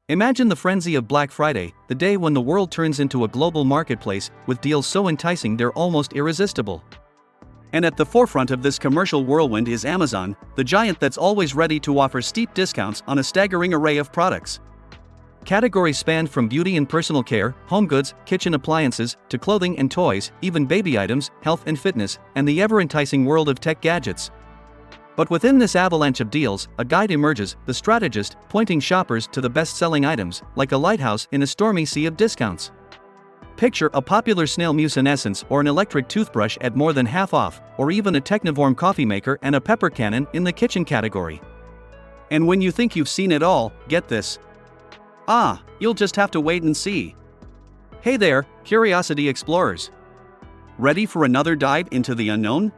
Imagine the frenzy of Black Friday, the day when the world turns into a global marketplace with deals so enticing they're almost irresistible. And at the forefront of this commercial whirlwind is Amazon, the giant that's always ready to offer steep discounts on a staggering array of products. Categories span from beauty and personal care, home goods, kitchen appliances, to clothing and toys, even baby items, health and fitness, and the ever-enticing world of tech gadgets. But within this avalanche of deals, a guide emerges, the strategist, pointing shoppers to the best-selling items, like a lighthouse in a stormy sea of discounts. Picture a popular snail mucinescence or an electric toothbrush at more than half off, or even a Technivorm coffee maker and a pepper cannon in the kitchen category. And when you think you've seen it all, get this. You'll just have to wait and see. Hey there, Curiosity Explorers. Ready for another dive into the unknown?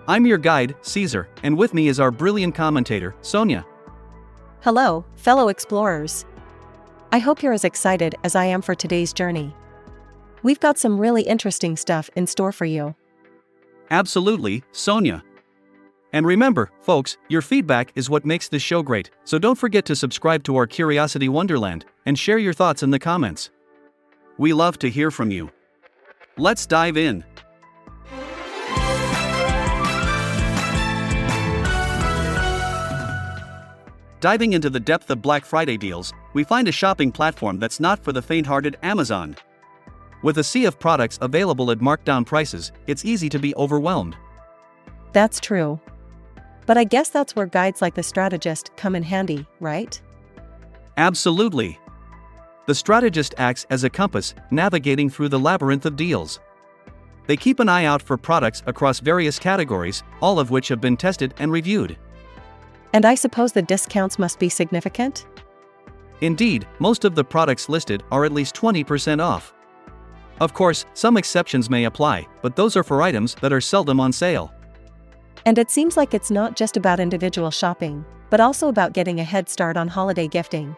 I'm your guide, Caesar, and with me is our brilliant commentator, Sonia. Hello, fellow explorers. I hope you're as excited as I am for today's journey. We've got some really interesting stuff in store for you. Absolutely, Sonia. And remember, folks, your feedback is what makes this show great, so don't forget to subscribe to our Curiosity Wonderland and share your thoughts in the comments. We love to hear from you. Let's dive in. Diving into the depth of Black Friday deals, we find a shopping platform that's not for the faint-hearted: Amazon. With a sea of products available at marked-down prices, it's easy to be overwhelmed. That's true. But I guess that's where guides like the strategist come in handy, right? Absolutely. The strategist acts as a compass, navigating through the labyrinth of deals. They keep an eye out for products across various categories, all of which have been tested and reviewed. And I suppose the discounts must be significant? Indeed, most of the products listed are at least 20% off. Of course, some exceptions may apply, but those are for items that are seldom on sale. And it seems like it's not just about individual shopping, but also about getting a head start on holiday gifting.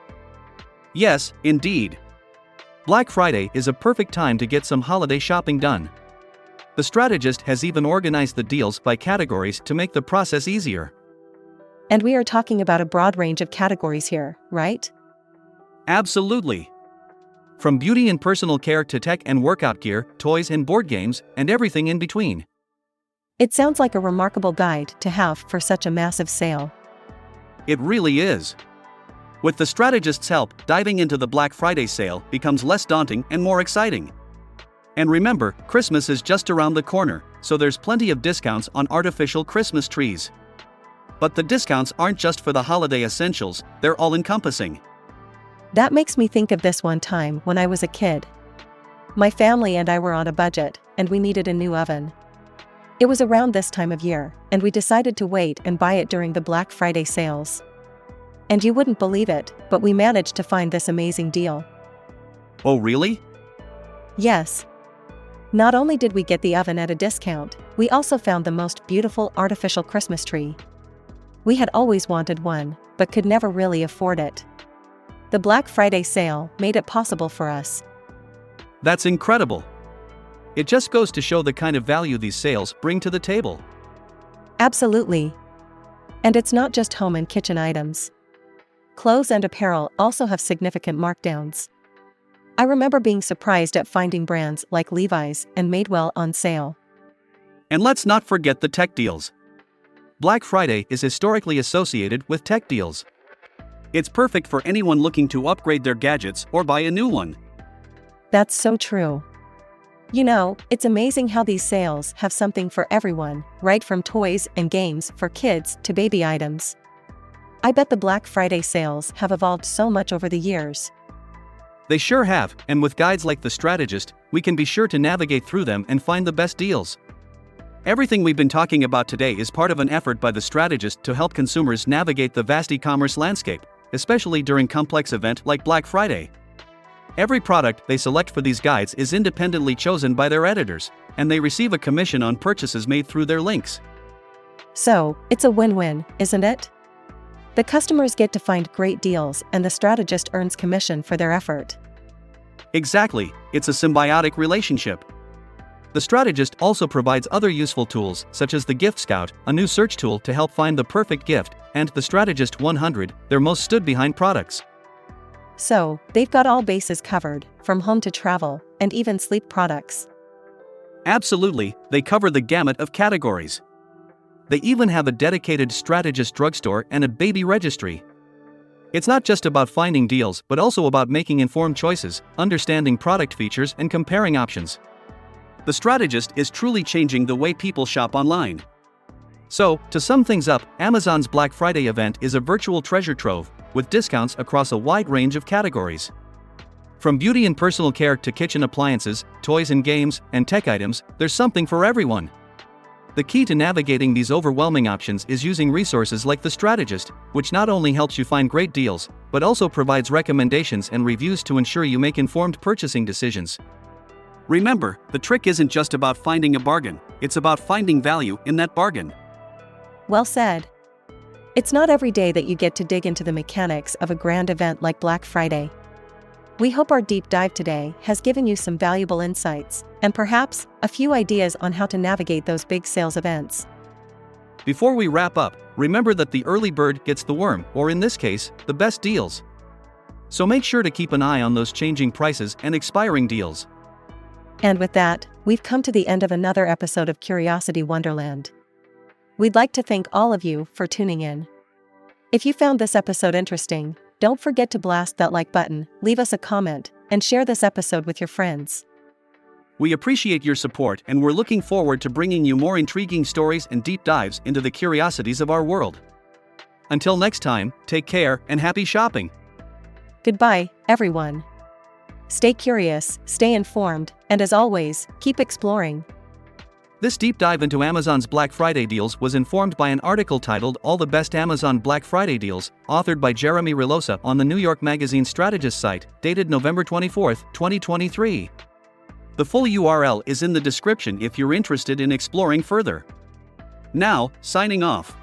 Yes, indeed. Black Friday is a perfect time to get some holiday shopping done. The strategist has even organized the deals by categories to make the process easier. And we are talking about a broad range of categories here, right? Absolutely. From beauty and personal care to tech and workout gear, toys and board games, and everything in between. It sounds like a remarkable guide to have for such a massive sale. It really is. With the strategist's help, diving into the Black Friday sale becomes less daunting and more exciting. And remember, Christmas is just around the corner, so there's plenty of discounts on artificial Christmas trees. But the discounts aren't just for the holiday essentials, they're all-encompassing. That makes me think of this one time when I was a kid. My family and I were on a budget, and we needed a new oven. It was around this time of year, and we decided to wait and buy it during the Black Friday sales. And you wouldn't believe it, but we managed to find this amazing deal. Oh, really? Yes. Not only did we get the oven at a discount, we also found the most beautiful artificial Christmas tree. We had always wanted one, but could never really afford it. The Black Friday sale made it possible for us. That's incredible. It just goes to show the kind of value these sales bring to the table. Absolutely. And it's not just home and kitchen items. Clothes and apparel also have significant markdowns. I remember being surprised at finding brands like Levi's and Madewell on sale. And let's not forget the tech deals. Black Friday is historically associated with tech deals. It's perfect for anyone looking to upgrade their gadgets or buy a new one. That's so true. You know, it's amazing how these sales have something for everyone, right from toys and games for kids to baby items. I bet the Black Friday sales have evolved so much over the years. They sure have, and with guides like the strategist, we can be sure to navigate through them and find the best deals. Everything we've been talking about today is part of an effort by the strategist to help consumers navigate the vast e-commerce landscape, especially during complex events like Black Friday. Every product they select for these guides is independently chosen by their editors, and they receive a commission on purchases made through their links. So, it's a win-win, isn't it? The customers get to find great deals and the strategist earns commission for their effort. Exactly, it's a symbiotic relationship. The strategist also provides other useful tools, such as the Gift Scout, a new search tool to help find the perfect gift, and the Strategist 100, their most stood-behind products. So, they've got all bases covered, from home to travel, and even sleep products. Absolutely, they cover the gamut of categories. They even have a dedicated strategist drugstore and a baby registry. It's not just about finding deals, but also about making informed choices, understanding product features, and comparing options. The strategist is truly changing the way people shop online. So, to sum things up, Amazon's Black Friday event is a virtual treasure trove, with discounts across a wide range of categories. From beauty and personal care to kitchen appliances, toys and games, and tech items, there's something for everyone. The key to navigating these overwhelming options is using resources like The Strategist, which not only helps you find great deals, but also provides recommendations and reviews to ensure you make informed purchasing decisions. Remember, the trick isn't just about finding a bargain, it's about finding value in that bargain. Well said. It's not every day that you get to dig into the mechanics of a grand event like Black Friday. We hope our deep dive today has given you some valuable insights, and perhaps a few ideas on how to navigate those big sales events. Before we wrap up, remember that the early bird gets the worm, or in this case, the best deals. So make sure to keep an eye on those changing prices and expiring deals. And with that, we've come to the end of another episode of Curiosity Wonderland. We'd like to thank all of you for tuning in. If you found this episode interesting, don't forget to blast that like button, leave us a comment, and share this episode with your friends. We appreciate your support, and we're looking forward to bringing you more intriguing stories and deep dives into the curiosities of our world. Until next time, take care and happy shopping. Goodbye, everyone. Stay curious, stay informed, and as always, keep exploring. This deep dive into Amazon's Black Friday deals was informed by an article titled All the Best Amazon Black Friday Deals, authored by Jeremy Rellosa on the New York Magazine Strategist site, dated November 24, 2023. The full URL is in the description if you're interested in exploring further. Now, signing off.